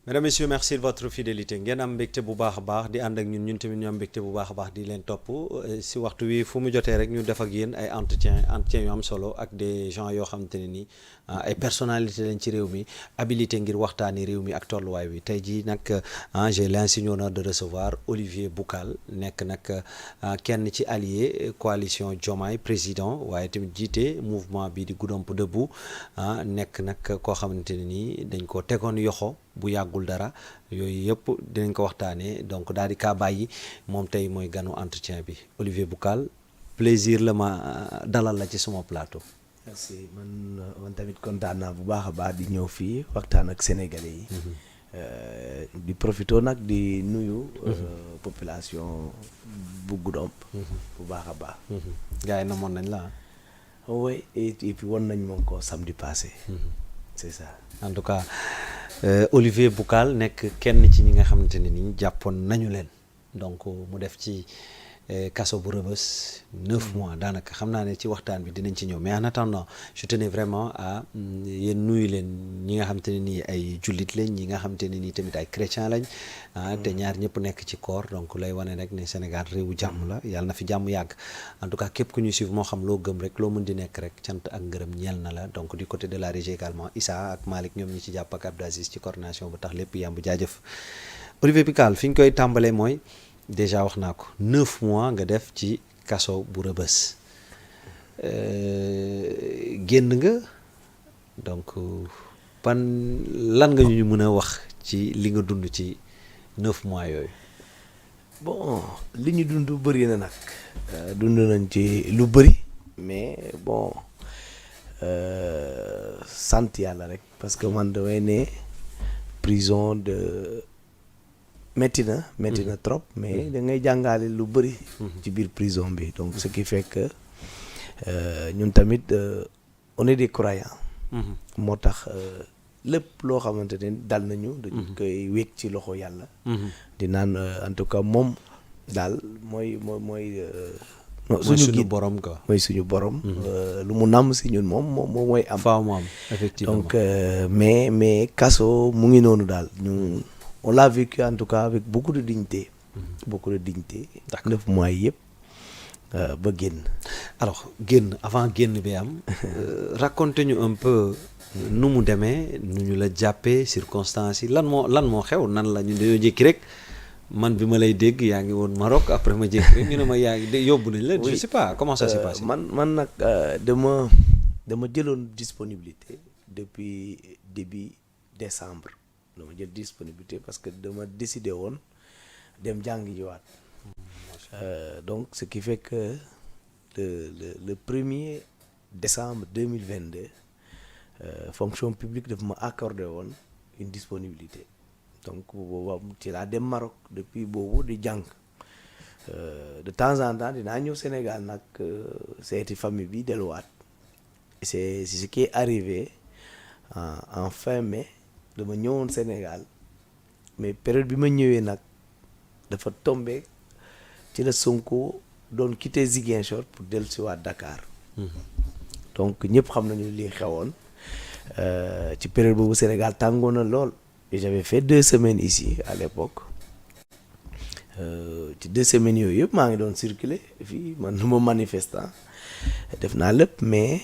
Mesdames, Messieurs, merci de votre fidélité ngeen am mbégte bu baax a baax di ànd ak ñun tamit ñu am mbégte bu baax a baax di leen topp si waxtu wi fu mu jotee rek ñu def ak yéen ay entretien yu am solo ak des gens yoo xamante ne nii ay personnalité lañ ci réew mi habilité ngir waxtaani réew mi ak tolluwaay bi tey jii nag j'ai l'insigne honneur de recevoir Olivier Boucal nekk nag kenn ci allié coalition Diomaye président waaye tamit jiite mouvement bi di Goudomp Debout nekk nag koo xamante ne nii dañ ko tegoon yoxo bu yàggul dara yooyu yëpp dinañ ko waxtaanee donc daal di kaa bàyyi moom tey mooy ganu entretien bi Olivier Boucal plaisir la ma dalal la ci suma plateau. merci man tamit kontaan naa bu baax a baax di ñëw fii waxtaan ak sénégalais yi. di profito nag di nuyu. population bu Goudomp. bu baax a baax. gars yi namoon nañ la oui et puis won nañ moom ko samedi passé. c'est ça. en tout cas. Olivier Boucal nekk kenn ci ñi nga xamante ne ni jàppoon nañu leen donc mu def ci kaso bu Rebeuss 9 mois daanaka xam naa ne ci waxtaan bi dinañ ci ñëw mais en attendant je tenais vraiment à yéen nuyu leen ñi nga xamante ne nii ay jullit lañ ñi nga xamante ne nii tamit ay chrétien lañ te ñaar ñëpp nekk ci koor donc lay wane rek ne Sénégal réewu jàmm la yàlla na fi jàmm yàgg en tout cas képp ku ñuy suivre moo xam loo gëm rek loo mën di nekk rek cant ak ngërëm ñeel na la donc du côté de la régie également Issa ak Malick ñoom ñi ci jàpp ak Abdou Aziz ci coordination bu tax lépp yàmb jaajëf Olivier Boucal fi ñu koy tàmbalee mooy déjà wax naa ko 9 mois nga def ci kaso bu Rebeuss génn nga donc lan nga ñu mën a wax ci li nga dund ci 9 mois yooyu. bon li ñu dund bëri na nag dund nañ ci lu bëri mais bon sant yàlla rek parce que man damay ne prison de. metti na trop mais da ngay jàngale lu bëri ci biir prison bi donc ce qui fait que ñun tamit on est des croyants moo tax lépp loo xamante ne dal nañu dañ koy wékk ci loxo yàlla di naan en tout cas moom daal mooy suñu borom quoi mooy suñu borom lu mu namm si ñun moom mooy am faaw mu am effectivement donc mais kaso mu ngi noonu daal ñu on l'a vécu en tout cas avec beaucoup de dignité. Beaucoup de dignité. 9 mois yëpp ba génn. alors avant génn bi am raconte ñu un peu nu mu demee nu ñu la jàppee circonstances yi lan moo xew nan la ñu dañoo jékki rek man bi ma lay dégg yaa ngi woon Maroc après ma jékki rek ñu ne ma yaa ngi yóbbu nañ la. je sais pas comment ça s'est passé. man nag dama jëloon disponibilité depuis début décembre. dama jël disponibilité parce que dama décidé woon dem jàngi jiwaat donc ce qui fait que le 1er décembre 2022 fonction publique daf ma accordé woon une disponibilité donc booba ci laa dem Maroc depuis boobu di jàng de temps en temps dinaa ñëw Sénégal nag seeti famille bi delluwaat c'est ce qui est arrivé en fin mai. dama ñëwoon Sénégal mais période bi ma ñëwee nag dafa tombé ci la Sonko doon quitté Ziguinchor pour dellusiwaat Dakar. donc ñëpp xam nañu lii xewoon ci période boobu Sénégal tàngoon na lool. et j'avais fait 2 semaines ici à l'époque ci 2 semaines yooyu yëpp maa ngi doon circuler fii man nu ma manifestant def naa lépp mais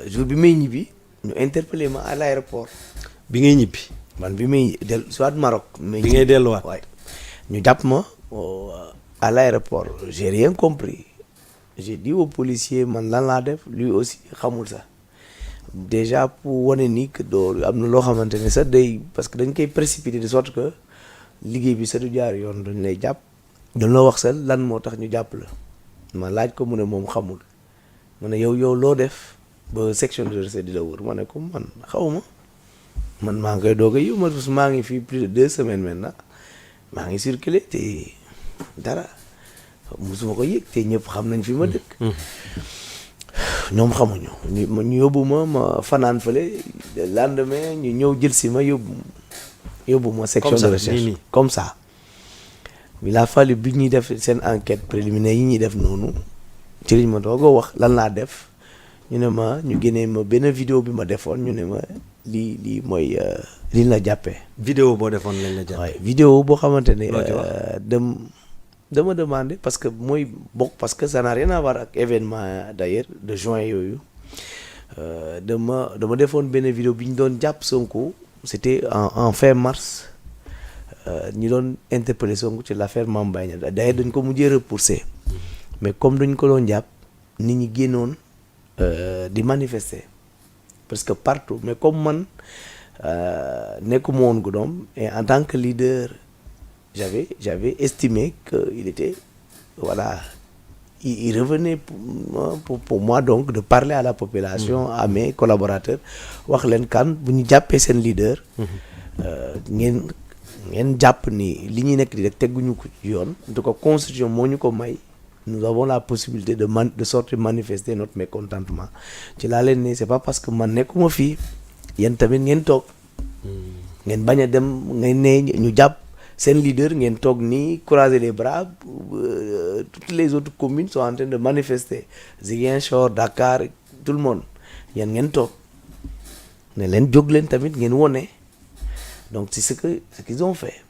jour bi may ñibbi. ñu interpellé ma à l'aéroport. bi ngay ñibbi. man bi may soit Maroc. bi ngay delluwaat waaye ñu jàpp ma à l'aéroport j'ai rien compris j'ai dit au policier man lan laa def lui aussi xamul sax déjà pour wane ni que doo am na loo xamante ne sax day parce que dañ koy précipiter de sorte que liggéey bi sax du jaar yoon dañ lay jàpp. dañ la wax sax lan moo tax ñu jàpp la ma laaj ko mu ne moom xamul mu ne yow loo def. ba section de recherche di la wër ma ne ko man xawma man maa ngi koy doog a yiw maa ngi fii plus de 2 semaines maintenant maa ngi circulé te dara musuma ko yëg te ñëpp xam nañ fi ma dëkk. ñoom xamuñu ñu yóbbu ma fanaan fële le lendemain ñu ñëw jël si ma yóbbu ma section de recherche comme ça il a fallu bi ñuy def seen enquête préliminaire yi ñuy def noonu ci liñ ma doog a wax lan laa def ñu ne ma ñu génnee ma benn vidéo bi ma defoon ñu ne ma lii mooy liñ la jàppee. vidéo boo defoon lañ la jàppee. waaye vidéo boo xamante ne. dama demandé parce que mooy bokk parce que ça n'a rien à voir ak événement d'ailleurs de juin yooyu dama defoon benn vidéo bi ñu doon jàpp Sonko c'était en fin mars ñu doon interpellé Sonko ci l'affaire Mame Mbaye Niang d'ailleurs dañ ko mujjee repousser mais comme dañ ko doon jàpp nit ñi génnoon di manifester parce que partout mais comme man nekkuma woon Goudomp et en tant que leader j'avais estimé que il était voilà il revenait pour moi donc de parler à la population à mes collaborateurs wax leen kan bu ñu jàppee seen leader ngeen jàpp ni li ñuy nekk di rek tegguñu ko ci yoon en tout cas constitution moo ñu ko may nous avons la possibilité de sortir manifester notre mécontentement ci laa leen ni c'est pas parce que man nekkuma fii yéen tamit ngeen toog ngeen bañ a dem ngeen ne ñu jàpp seen leader ngeen toog nii croiser les bras toutes les autres communes sont en train de manifester Ziguinchor Dakar tout le monde yéen ngeen toog ne leen jóg leen tamit ngeen wone donc c'est ce qu'ils ont fait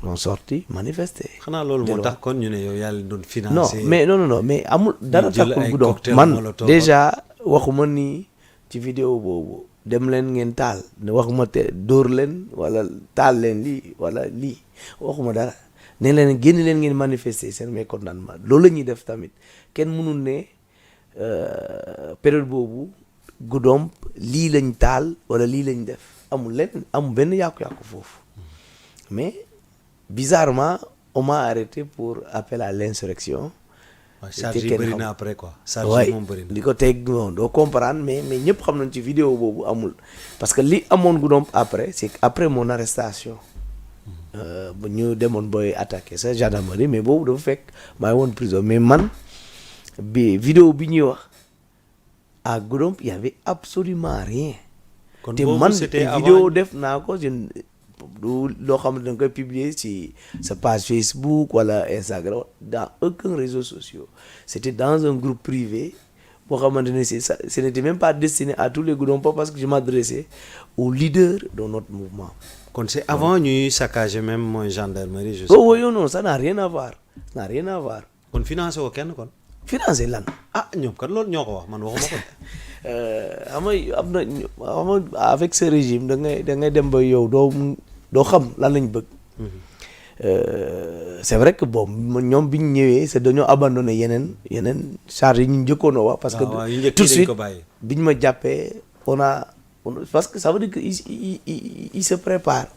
on sorti manifester. xanaa loolu moo tax kon ñu ne yow yaa leen doon financer. non mais amul dara takkul Goudomp man déjà waxuma ni ci vidéo boobu dem leen ngeen taal ne waxuma te dóor leen wala taal leen lii wala lii waxuma dara ne leen génn leen ngeen manifester seen mécontentement loolu la ñuy def tamit kenn mënul ne période boobu Goudomp lii lañ taal wala lii lañ def amul benn yàqu-yàqu foofu mais bizarrement on m'a arrêté pour appel à l'insurrection. charge yi bëri na après quoi. charge yi moom bëri na li ko teg bon doo comprendre mais ñëpp xam nañ ci vidéo boobu amul parce que li amoon Goudomp après c'est après mon arrestation bu ñu demoon booy attaquer sa gendarmerie mais boobu dafa fekk maa ngi woon prison mais man vidéo bi ñuy wax à Goudomp y avait absolument rien. kon te boobu man c'était avant vidéo def naa ko loo xam ne da nga koy publier ci sa page Facebook wala Instagram dans aucun réseau social c'était dans un groupe privé boo xamante ne ce n'était même pas destiné à tous les Goudompois parce que je m'adressais aux leaders de notre mouvement. kon c'est avant ñuy saccager même mooy gendarmerie. je sais oh oui non ça n'a rien à voir kon financé woo kenn kon. financé lan. ñoom kat loolu ñoo ko wax man waxuma ko. xam nga avec ce régime da ngay dem ba yow doo xam lan lañ bëgg. c'est vrai que bon ñoom bi ñu ñëwee c'est dañoo abandonné yeneen charge yi ñu njëkkoon a wax. parce que tout de suite bi ñu ma jàppee parce que ça veut dire que il se prépare.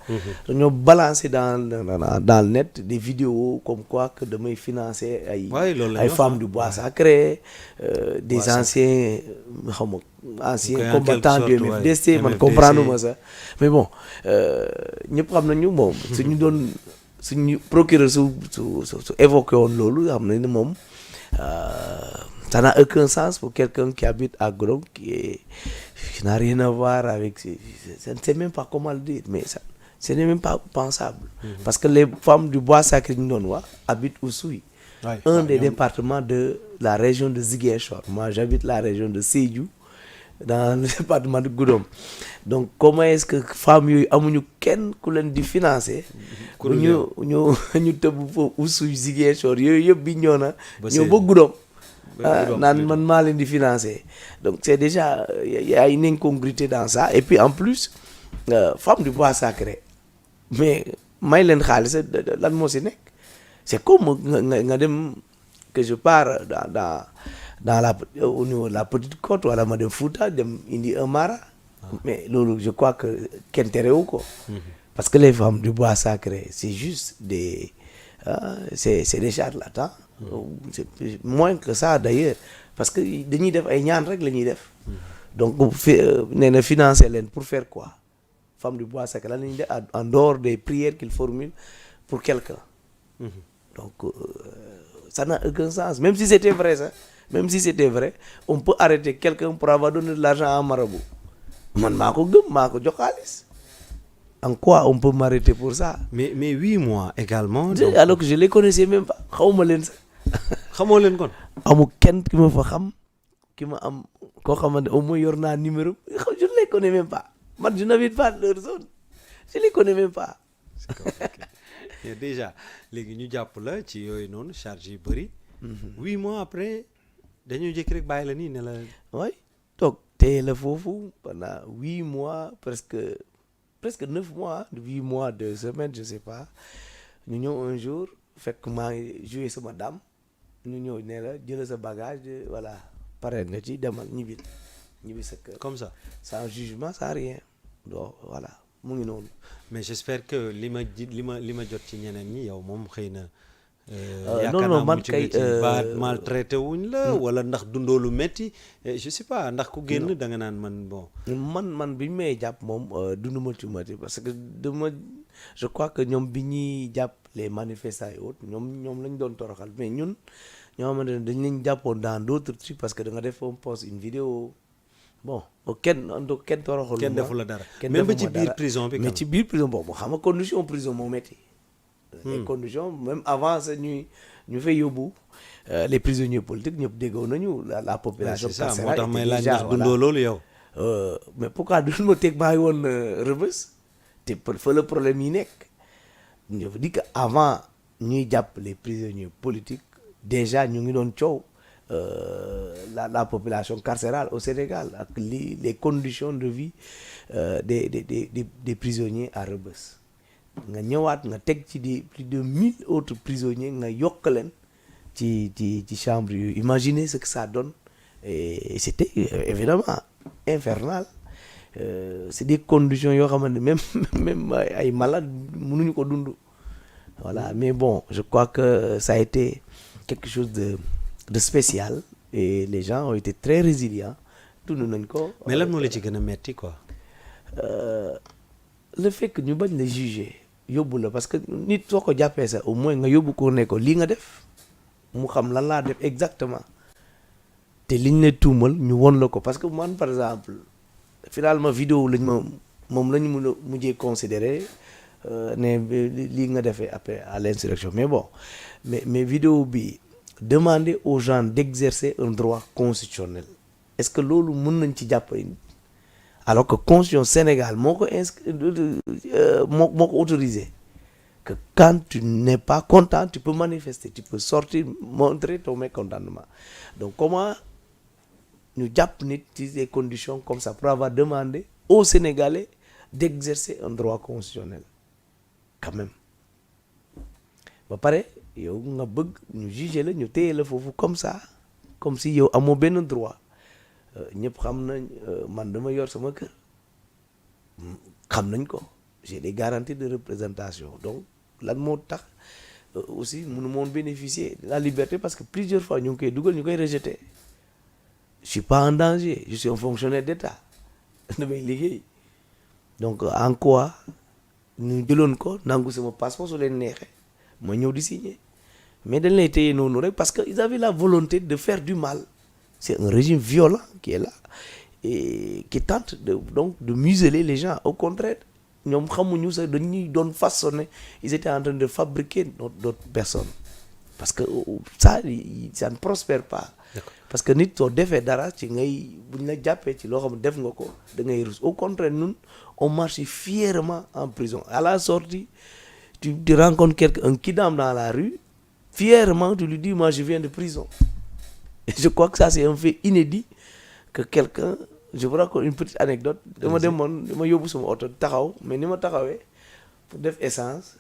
dañoo balancer dans le net des vidéos comme quoi que damay financer ay femmes du bois sacré des anciens xam nga anciens combattants du MFDC man comprendre ma ça mais bon ñëpp xam nañu moom suñu procureur su évoqué woon loolu xam nañ ne moom ça n'a aucun sens pour quelqu'un qui habite à Goudomp qui n'a rien à voir avec je ne sais même pas comment le dire mais ça ce n'est même pas pensable parce que les femmes du bois sacré ñu doon wax habitent Oussouye un des départements de la région de Ziguinchor moi j'habite la région de Sédhiou dans le département de Goudomp donc comment est-ce que femmes yooyu amuñu kenn ku leen di financer ñu tëb foofu Oussouye Ziguinchor yooyu yëpp bi ñëw na ñëw ba Goudomp naan man maa leen di financer donc c'est déjà y a une incongruité dans ça et puis en plus femme du bois sacré mais may leen xaalis lan moo si nekk c'est comme nga dem que je pars dans au niveau de la Petite Côte wala ma dem Fouta dem indi un mara mais loolu je crois que kenn terewu ko parce que les femmes du bois sacré c'est juste c'est des charlatans c'est moins que ça d'ailleurs parce que dañuy def ay ñaan rek la ñuy def donc nee na financer leen pour faire quoi femme du bois sacré lan la ñuy def en dehors des prières qu'ils formulent pour quelqu'un donc ça n'a aucun sens même si c'était vrai ça même si c'était vrai on peut arrêter quelqu'un pour avoir donné de l'argent à un marabout man maa ko gëm maa ko jox xaalis en quoi on peut m'arrêter pour ça. mais 8 mois également. donc alors que je les connaissais même pas xawma leen sax. xamoo leen kon. amul kenn ki ma fa xam ki ma am koo xamante au moins yor naa numéro je ne les connais même pas man je n'habite pas leur zone je les connais même pas. c'est compliqué mais déjà léegi ñu jàpp la ci yooyu noonu charge yu bëri. 8 mois après dañoo jékki rek bàyyi la nii ne la. oui toog téye la foofu pendant 8 mois presque 9 mois 8 mois 2 semaines je sais pas ñu ñëw un jour fekk maa ngi joué sama dame ñu ñëw ne la jëlee sa bagage voilà pare nga ci demal ñibbi sa kër. comme ça sans jugement sans rien donc voilà mu ngi noonu. mais j'espère que li ma jot ci ñeneen ñi yow moom xëy na. non man kay ba maltraité wuñ la wala ndax dundoo lu metti je sais pas ndax ku génn da nga naan man bon. man bi ñu may jàpp moom dunduma ci metti parce que je crois que ñoom bi ñuy jàpp les manifestants et autres ñoom lañ doon toroxal mais ñun ñoo xamante ne dañ leen jàppoon dans d'autres trucs parce que da nga def un post une vidéo bon kenn toroxal. kenn defu la dara même ba ci biir prison bi. mais ci biir prison boobu xam nga condition prison moo metti. les conditions même avant ça ñu fay yóbbu les prisonniers politiques ñëpp déggoo nañu la population carcérale. moo tax may laaj ndax dundoo loolu yow. mais pourquoi duñ ma teg maa ngi woon Rebeuss te fa le problème yi nekk je veux dire que avant ñuy jàpp les prisonniers politiques déjà ñu ngi doon coow la population carcérale au Sénégal ak les conditions de vie des prisonniers à Rebeuss. nga ñëwaat nga teg ci plus de 1000 autres prisonniers nga yokk leen ci chambre yu imaginez ce que ça donne et c'était évidemment infernal c'est des conditions yoo xamante ne même ay malades mënuñu ko dund voilà mais bon je crois que ça a été quelque chose de spécial et les gens ont été très résilients dund nañ ko. mais lan moo la ci gën a metti quoi. le fait que ñu bañ la juger yóbbu la parce que nit soo ko jàppee sax au moins nga yóbbu ko ne ko lii nga def mu xam lan laa def exactement te liñ la tuumal ñu won la ko parce que man par exemple finalement vidéo lañ moom lañ mun a mujjee considérer ne lii nga defee après à l'insurrection mais bon mais vidéo bi demander aux gens d'exercer un droit constitutionnel est-ce que loolu mën nañ ci jàppale alors que constitution Sénégal moo ko autorisé que quand tu n'es pas content tu peux manifester tu peux sortir montrer ton mécontentement donc comment ñu jàpp nit ci des conditions comme ça pour avoir demandé aux Sénégalais d'exercer un droit constitutionnel quand même ba pare yow nga bëgg ñu juger la ñu téye la foofu comme ça comme si yow amoo benn droit ñëpp xam nañ man dama yor sama kër xam nañ ko j'ai des garanties de représentation donc lan moo tax aussi mënu moon bénéficier de la liberté parce que plusieurs fois ñu ngi koy dugal ñu koy rejeter je suis pas en danger je suis un fonctionnaire d'État damay liggéey donc en quoi ñu jëloon ko nangu sama passeport su leen neexee ma ñëw di signer mais dañ lay téye noonu rek parce que ils avaient la volonté de faire du mal. C'est un régime violent qui est là et qui tente de museler les gens. Au contraire, ñoom xamuñu sax dañuy doon façonner ils étaient en train de fabriquer d'autres personnes parce que ça ne prospère pas. D'accord. Parce que nit soo defee dara ci ngay buñ la jàppee ci loo xam ne def nga ko da ngay rus au contraire ñun on marche fièrement en prison à la sortie tu rencontres un kidam dans la rue fièrement tu lui dis moi je viens de prison. Et je crois que ça c'est un fait inédit que quelqu'un je vous raconte une petite anecdote dama yóbbu sama oto taxaw mais ni ma taxawee pour def essence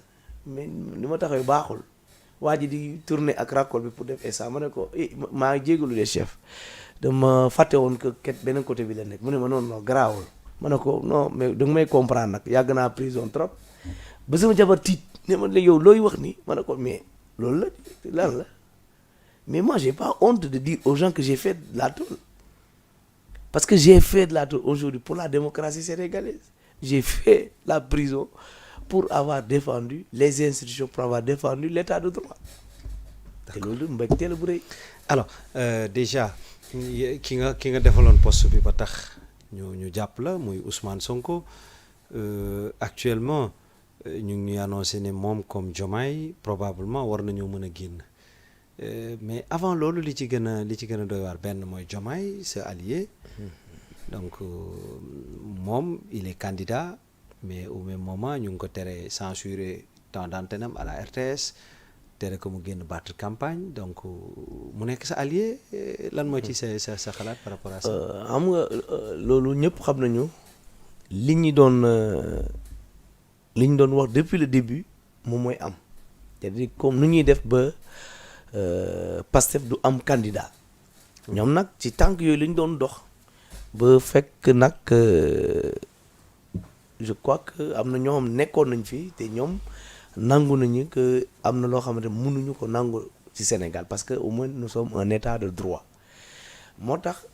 mais ni ma taxawee baaxul waa ji di tourner ak racole bi pour def essence ma ne ko maa ngi jégalu de chef dama fàtte woon que beneen côté bi la nekk mu ne ma non garaawul ma ne ko non mais da nga may comprendre nag yàgg naa prison trop ba sama jabar tiit ne ma yow looy wax ni ma ne ko mais loolu la lan la mais moi j'ai pas honte de dire aux gens que j'ai fait de la tôle parce que j'ai fait de la tôle aujourd'hui pour la démocratie sénégalaise j'ai fait la prison pour avoir défendu les institutions pour avoir défendu l'état de droit te loolu mbégte la bu rëy. alors déjà ki nga defaloon poste bi ba tax ñu jàpp la muy Ousmane Sonko actuellement ñu ngi annoncé ne moom comme Diomaye probablement war nañoo mën a génn mais avant loolu li ci gën a doy waar benn mooy Diomaye sa allié donc moom il est candidat mais au même moment ñu ngi ko tere censurer temps d'antenne am à la RTS tere ko mu génn battre campagne donc mu nekk sa allié lan moo ci sa xalaat par rapport à ça. xam nga loolu ñëpp xam nañu li ñu doon wax depuis le début moom mooy am c'est-à-dire comme nu ñuy def ba Pastef du am candidat ñoom nag ci tànk yooyu la ñu doon dox ba fekk nag je crois que am na ñoo xam nekkoon nañ fi te ñoom nangu nañu que am na loo xamante ne mënuñu ko nangu ci Sénégal parce que au moins nous sommes un état de droit moo tax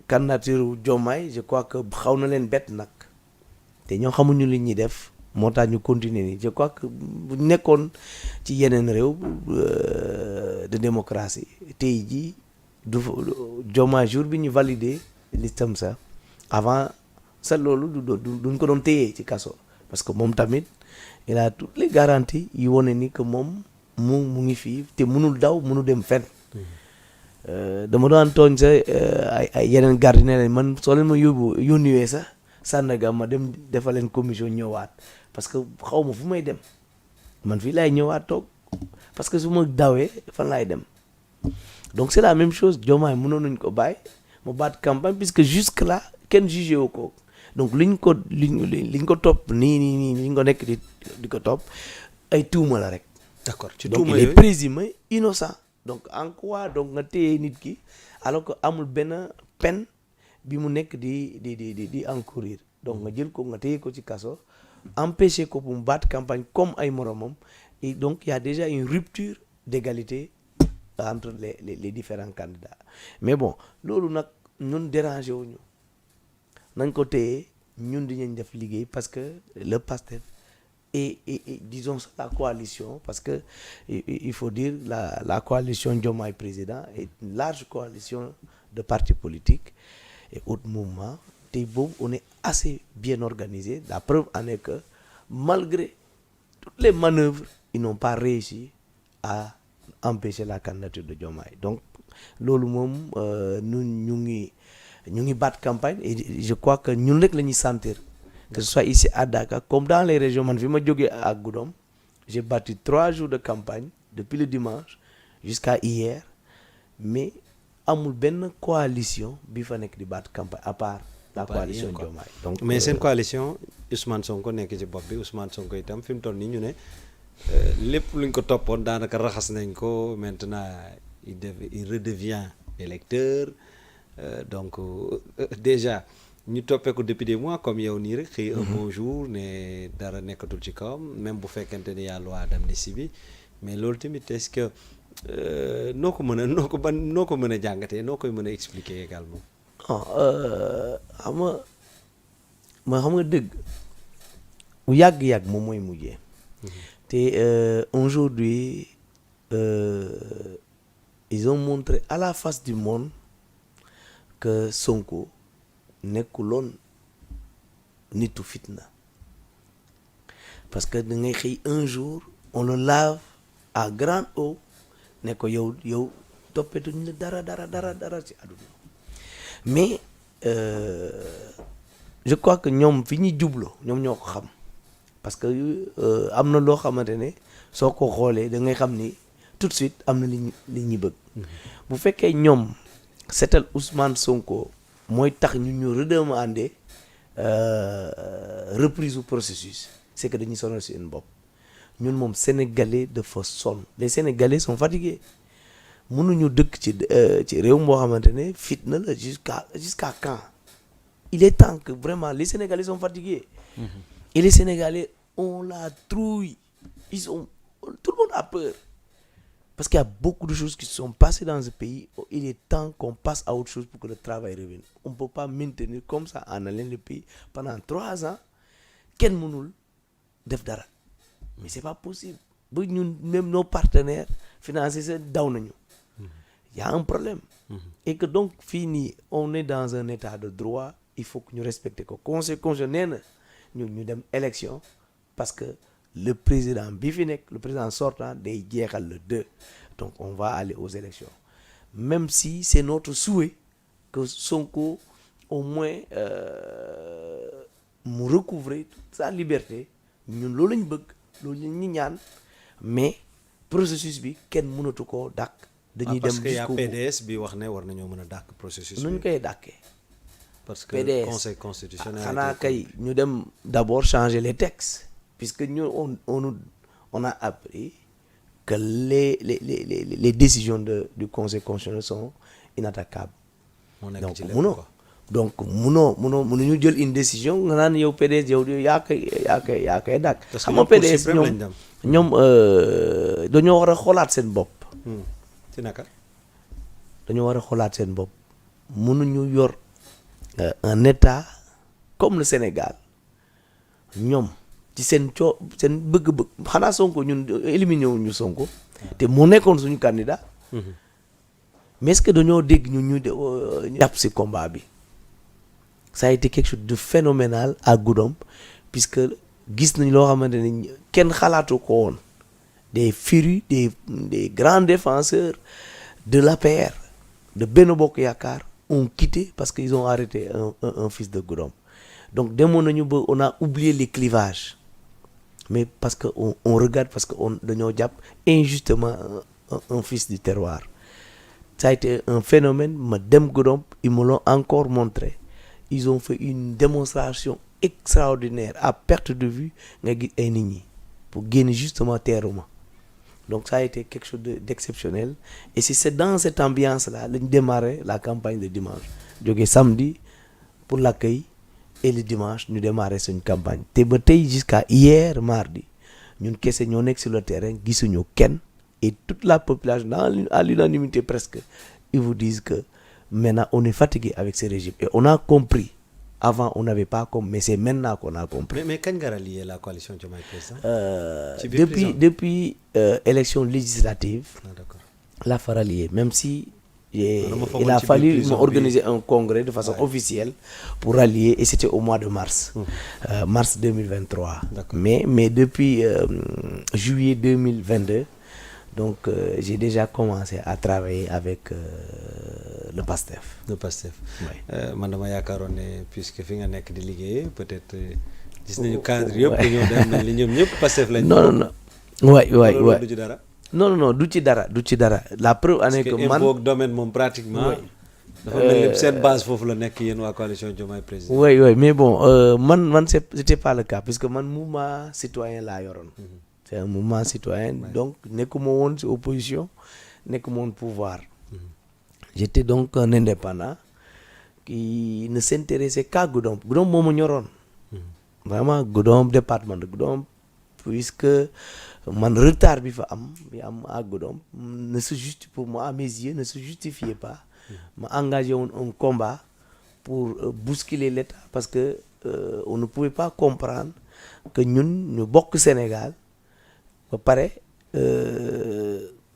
candidature Diomaye je crois que xaw na leen bett nag te ñoo xamuñu li ñuy def moo tax ñu continuer nii je crois que bu nekkoon ci yeneen réew de démocratie tey jii du Diomaye jour bi ñu validé listam sa avant sa loolu duñ ko doon téyee ci kaso parce que moom tamit il a toutes les garanties yi wone ni que moom mu ngi fii te mënul daw mënul dem fenn dama doon tooñ sa ay yeneen garde ne leen man soo leen ma yónniwee sax Sandaga ma dem defal leen commission ñëwaat parce que xaw ma fu may dem man fii laay ñëwaat toog parce que su ma dawee fan laay dem donc c'est la même chose Diomaye mënoon nañ ko bàyyi mu baat campagne puisque jusque là kenn jugé wu ko donc liñ ko topp nii liñ ko nekk di ko topp ay tuuma la rek. d'accord ci donc tuuma il est yooyu présumé innocent donc en quoi donc nga téye nit ki alors que amul benn peine bi mu nekk di encourir donc nga jël ko nga téye ko ci kaso empêcher ko bu mu baat campagne comme ay moromam et donc il y a déjà une rupture d'égalité entre les différents candidats mais bon loolu nag ñun dérangé wuñu nañ ko téye ñun dinañ def liggéey parce que le Pastef et disons la coalition parce que il faut dire la coalition Diomaye président est une large coalition de partis politiques et autres mouvements tey boobu on est assez bien organisé la preuve en est que malgré toutes les manœuvres ils n'ont pas réussi à empêcher la candidature de Diomaye donc loolu moom ñun ñu ngi baat campagne et je crois que ñun rek la ñuy sentir que ce soit ici à Dakar comme dans les régions man fi ma jógee à Goudomp j'ai battu 3 jours de campagne depuis le dimanche jusqu'à hier mais amul benn coalition bi fa nekk di baat campagne à part la coalition Diomaye donc mais seen coalition Ousmane Sonko nekk ci bopp bi Ousmane Sonko itam fi mu toll nii ñu ne lépp luñ ko toppoon daanaka raxas nañ ko maintenant il redevient électeur donc déjà ñu toppee ko depuis des mois comme yow nii rek xëy un bon jour ne dara nekkatul ci kawam même bu fekkente ni y'a loi d'amnistie bi mais loolu tamit est-ce que noo ko mën a jàngatee noo koy mën a expliquer également. xam nga dëgg bu yàgg-yàgg moom mooy mujjee te aujourd'hui ils ont montré à la face du monde que Sonko nekkuloon nitu fitna parce que da ngay xëy un jour on le lave à grande eau ne ko yow toppetuñ la dara ci àdduna mais je crois que ñoom fi ñuy jubloo ñoom ñoo ko xam parce que am na loo xamante ne soo ko xoolee da ngay xam ni tout de suite am na li ñuy bëgg bu fekkee ñoom seetal Ousmane Sonko mooy tax ñu redemander reprise du processus c'est que dañuy sonal seen bopp ñun moom sénégalais dafa sonn les sénégalais sont fatigués mënuñu dëkk ci réew moo xamante ne fitna la jusqu'à quand il est temps que vraiment les sénégalais sont fatigués et les sénégalais ont la trouille tout le monde a peur parce qu'il y a beaucoup de choses qui se sont passées dans ce pays. Il est temps qu'on passe à autre chose pour que le travail revienne. On ne peut pas maintenir comme ça en haleine le pays pendant 3 ans. Kenn mënul def dara. Mais c'est pas possible. Ba ñun même nos partenaires financiers c'est daw nañu. Il y a un problème. Et que donc fii nii on est dans un état de droit. Il faut que ñu respecter ko. Conseil constitutionnel nee na ñu dem élection parce que le président bi fi nekk le président sortant day jeexal le 2 donc on va aller aux élections même si c'est notre souhait que Sonko au moins mu recouvrer toute sa liberté ñun loolu lañ bëgg loolu lañ ñu ñaan mais processus bi kenn mënatu koo dàq. dañuy dem parce que y a jusqu'au bout. PDS bi wax ne war nañoo mën a dàq processus bi. nuñ koy dàkkee. parce que PDS conseil constitutionnel. xanaa kay ñu dem d'abord changer les textes puisque ñu on a appris que les décisions du conseil constitutionnel sont inattaquables. moo nekk donc ci lépp munoo quoi. donc mënuñu jël une décision nga naan yow PDS yow yaa koy dàkk. parce xam que nga PDS Cour suprême lañ dem. ñoom dañoo war a xoolaat seen bopp. ci naka. dañoo war a xoolaat seen bopp mënuñu yor un état comme le Sénégal ñoom ci seen seen bëgg-bëgg xanaa Sonko ñun éliminé wuñu Sonko te mu nekkoon suñu candidat mais est-ce que dañoo dégg ñu jàpp si combat bi ça a été quelque chose de phénoménal à Goudomp puisque gis nañ loo xamante ni kenn xalaatu ko woon des férus des grands défenseurs de l'APR de Benno Bokk Yaakaar ont quitté parce qu'ils ont arrêté un fils de Goudomp donc demoon nañu ba on a oublié les clivages mais parce que on regarde parce que dañoo jàpp injustement un fils du terroir ça a été un phénomène ma dem Goudomp ils me l'ont encore montré ils ont fait une démonstration extraordinaire à perte de vue nga gis ay nit ñi pour génn justement teeruma donc ça a été quelque chose d'exceptionnel et c'est dans cette ambiance là lañ démarré la campagne de dimanche jógee samedi pour l'accueil et le dimanche ñu démarré suñ campagne te ba tey jusqu'à hier mardi ñun kese ñoo nekk sur le terrain gisuñu kenn et toute la population à l'unanimité presque ils vous disent que maintenant on est fatigué avec ce régime et on a compris avant on n'avait pas compris mais c'est maintenant qu'on a compris. mais kañ nga rallier la coalition Diomaye Président. depuis élection législative. Ah, d'accord. la fa rallier même si. il a fallu organiser un congrès de façon officielle pour rallier et c'était au mois de mars. Mars 2023. Mais depuis juillet 2022 donc j'ai déjà commencé à travailler avec le PASTEF. le PASTEF. man dama yaakaaroon ne puisque fi nga nekk di liggéey peut-être gis nañu cadre yëpp dañoo dem na li ñoom ñëpp PASTEF lañ. non waay du ci dara. non du ci dara la preuve année que man parce que domaine moom pratiquement. dafa mel ni seen base foofu la nekk yéen waa coalition Diomaye Président. oui mais bon man c'était pas le cas puisque man mouvement citoyen laa yoroon. c'est un mouvement citoyen donc nekkuma woon ci opposition nekkuma woon pouvoir. J'étais donc un indépendant qui ne s'intéressait qu'à Goudomp moo ma ñoroon. vraiment Goudomp département de Goudomp puisque man retard bi am à Goudomp pour moi à mes yeux ne se justifiait pas. ma engagé woon un combat pour bousculer l'État parce que on ne pouvait pas comprendre que ñun ñu bokk Sénégal ba pare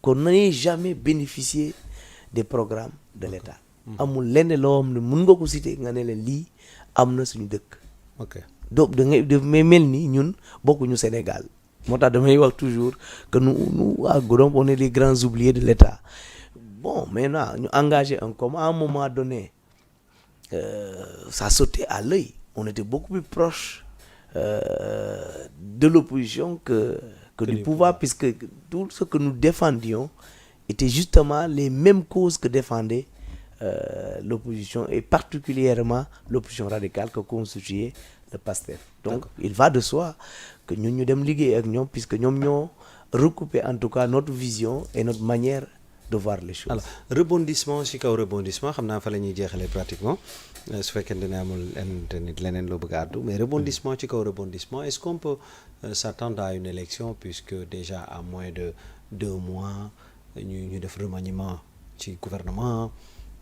qu'on n'ait jamais bénéficié des programmes de l'État. amul lenn loo xam ne mën nga ko citer nga ne leen lii am na suñu dëkk. ok donc da may mel ni ñun bokkuñu Sénégal moo tax damay wax toujours que nous à Goudomp on est les grands oubliés de l'État. Bon maintenant ñu engagé un combat à un moment donné ça sautait à l'œil on était beaucoup plus proche de l'opposition que du pouvoir puisque tout ce que nous défendions étaient justement les mêmes causes que défendait l'opposition et particulièrement l'opposition radicale que constituait le PASTEF. Donc il va de soi que ñun ñu dem liggéey ak ñoom puisque ñoom ñoo recouper en tout cas notre vision et notre manière de voir les choses. alors rebondissement ci kaw rebondissement xam naa fa la ñuy jeexalee pratiquement su fekkente ne amul nit leneen loo bëgg a àddu mais rebondissement ci kaw rebondissement est-ce qu'on peut s'attendre à une élection puisque déjà à moins de 2 mois ñu def remaniement ci gouvernement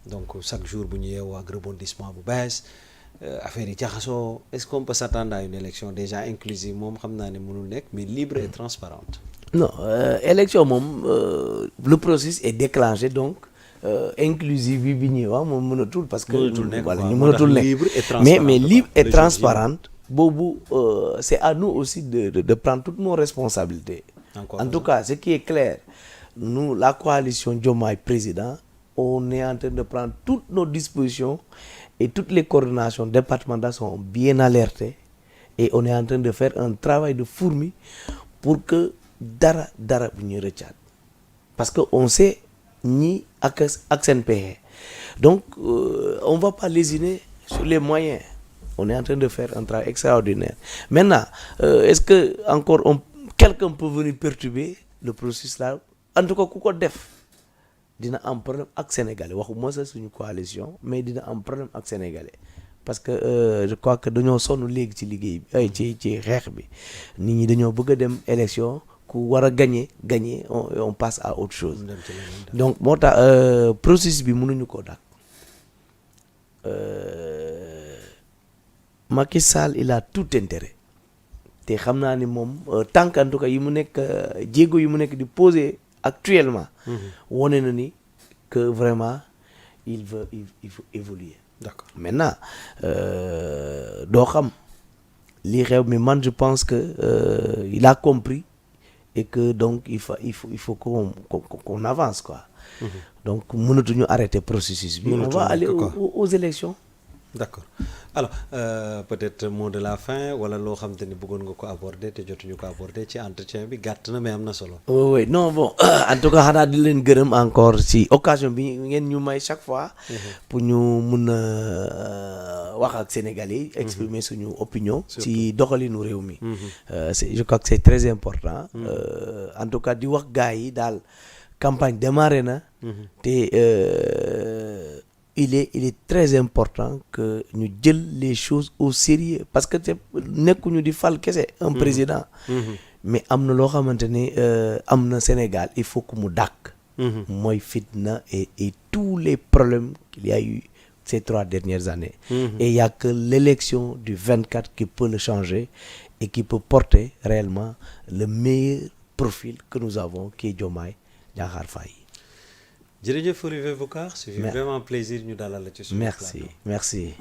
donc chaque jour bu ñu yeewoo ak rebondissement bu bees affaire yi jaxasoo est-ce qu'on peut s'attendre à une élection déjà inclusive moom xam naa ne mënul nekk mais libre et transparente. non élection moom le processus est déclenché donc inclusive bi ñuy wax moom mënatul parce que voilà ñu mënatul nekk mais libre et transparente boobu c'est à nous aussi de prendre toutes nos responsabilités en tout cas ce qui est clair nous, la coalition Diomaye Président, on est en train de prendre toutes nos dispositions et toutes les coordinations départementales sont bien alertées et on est en train de faire un travail de fourmi pour que dara bu ñu rëccaat parce que on sait ñi ak seen pexe donc on va pas lésiner sur les moyens. On est en train de faire un travail extraordinaire. Maintenant, est-ce que encore quelqu'un peut venir perturber le processus là? En tout cas, ku ko def dina am problème ak sénégalais waxuma sa suñu coalition mais dina am problème ak sénégalais parce que je crois que dañoo sonn léegi ci liggéey bi ci xeex bi nit ñi dañoo bëgg a dem élection ku war a gagner on passe à autre chose. Donc moo tax processus bi mënuñu koo dàq. Macky Sall il a tout intérêt te xam naa ni moom tant qu'en tout cas yi mu nekk jéego yi mu nekk di poser actuellement. wone na ni que vraiment il faut évoluer. D'accord. Maintenant doo xam lii xew mais man je pense que il a compris et que donc il faut qu'on avance quoi. Donc mënatuñu arrêter processus bi. On va aller aux élections. D'accord. Alors peut-être mot de la fin wala loo xam te ni bëggoon nga ko aborder te jotuñu ko aborder ci entretien bi gàtt na mais am na solo. oui non bon en tout cas xanaa di leen gërëm encore ci occasion bi ngeen ñu may chaque fois. pour ñu mun a wax ak Sénégalais yi. exprimer suñu opinion. ci doxalinu réew mi. Je crois que c'est très important. En tout cas di wax gars yi daal campagne démarré na. te il est très important que ñu jël les choses au sérieux parce que te nekkuñu di fal kese un président. mais am na loo xamante ne am na Sénégal il faut que mu dàkk. mooy fitna et tous les problèmes qu'il y a eu ces 3 dernières années. Et il y a que l'élection du 24 qui peut le changer et qui peut porter réellement le meilleur profil que nous avons qui est Diomaye Diakhar Faye. jërëjëf Olivier Boucar c'est vraiment plaisir ñu dalal la ci suñu plateau. merci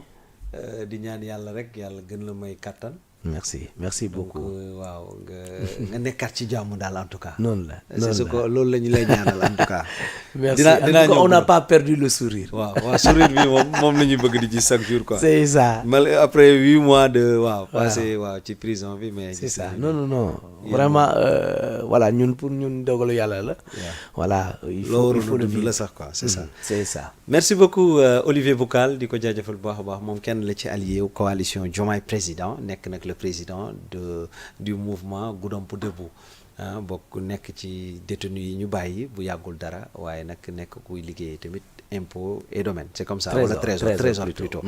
di ñaan yàlla rek yàlla gën la may kattan. merci beaucoup. donc waaw nga nekkaat ci jàmm daal en tout cas. noonu la c'est ce que loolu la ñu lay ñaanal en tout cas. merci en tout cas on n'a pas perdu le sourire. waaw sourire bi moom la ñuy bëgg di gis chaque jour quoi. c'est ça. après 8 mois de passé ci prison bi mais. c'est ça non vraiment voilà ñun pour ñun dogalu yàlla la. voilà il faut le vivre la sax quoi c'est ça. c'est ça. merci beaucoup Olivier Boucar di ko jaajëfal bu baax a baax moom kenn la ci allié coalition Diomaye Président nekk nag le président du mouvement Goudomp Debout bokk nekk ci détenu yi ñu bàyyi bu yàggul dara waaye nag nekk kuy liggéey tamit impôt et domaine c'est comme ça wala trésor plutôt.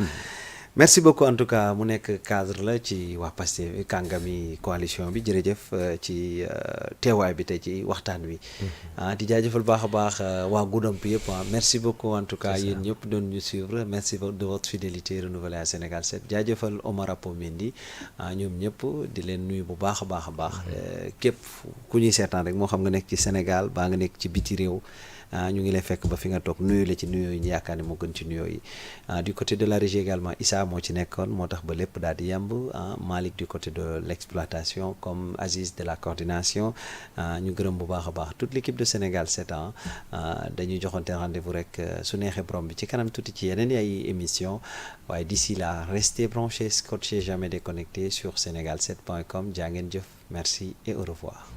merci beaucoup en tout cas mu nekk cadre la ci waa Pastef kàngami coalition bi jërëjëf ci teewaay bi tey ci waxtaan wi. di jaajëfal baax a baax waa Goudomp yëpp merci beaucoup en tout cas yéen ñëpp doon ñu suivre merci de votre fidélité renouvelée à Sénégal 7 jaajëfal Omar Apo Mendy ñoom ñëpp di leen nuyu bu baax a baax képp ku ñuy seetaan rek moo xam nga nekk ci Sénégal baa nga nekk ci biti réew. ñu ngi lay fekk ba fi nga toog nuyu la ci nuyoo yi ñu yaakaar ne moo gën ci nuyoo yi du côté de la régie également Issa moo ci nekkoon moo tax ba lépp daal di yemb Malick du côté de l'exploitation comme Aziz de la coordination ñu gërëm bu baax a baax toute l'équipe de Sénégal 7 ans dañuy joxonte rendez-vous rek su neexee borom bi ci kanam tuuti ci yeneen ay émission waaye d'ici là restez branchés scotchés jamais déconnectés sur sénégal7.com jaa ngeen jëf merci et au revoir.